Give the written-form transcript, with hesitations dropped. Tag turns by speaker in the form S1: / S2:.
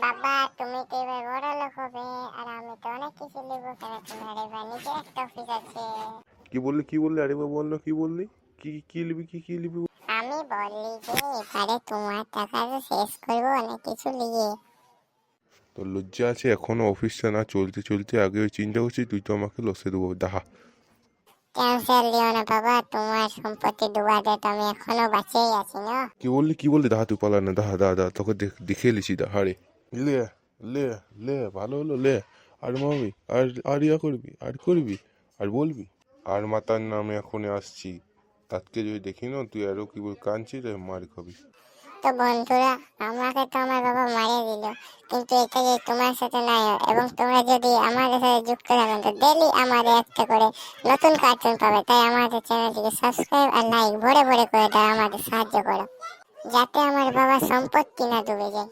S1: বাবা তুমি তো এবার বড় লোক হবে, আর আমি তো অনেক কিছু লিখবো। কেন তোমার এবার নিজের একটা অফিস আছে।
S2: কি বললি আরে বাবা, বললো কি বললি? কি লিবি, কি লিবি?
S1: আমি বললি যে এবারে তোমার টাকা শেষ করবো অনেক কিছু লিখে।
S2: তোর লজ্জা আছে এখনো অফিসটা না চলতে চলতে আগে ওই চিন্তা করছিস তুই তো আমাকে লসে দেবো দাহা।
S1: ক্যান্সার লিও না বাবা, তোমার সম্পত্তি ডুবাতে তো আমি এখনো বাঁচিয়েই আছি না।
S2: কি বললি দাহা, তুই পালা না, দাহা তোকে দেখে লিছি দাহা রে। লে লে লে ভালো হলো লে। আর মামি আর ইয়া করবি, আর বলবি আর মাতার নামে এখনই আসছি। তাতকে যদি দেখি না তুই আরো কি বল কাঁদছিস রে, মার খাবি।
S1: তো বন্ধুরা, আমাকে তো আমার বাবা মারিয়ে দিল, কিন্তু এটা যে তোমার সাথে নাই হয়, এবং তোমরা যদি আমাদের সাথে যুক্ত থাকেন তো ডেলি আমাদের একটা করে নতুন কার্টুন পাবে। তাই আমাদের চ্যানেলটিকে সাবস্ক্রাইব আর লাইক ভরে ভরে করে দাও, আমাদের সাহায্য করো, যাতে আমার বাবার সম্পত্তি না ডুবে যায়।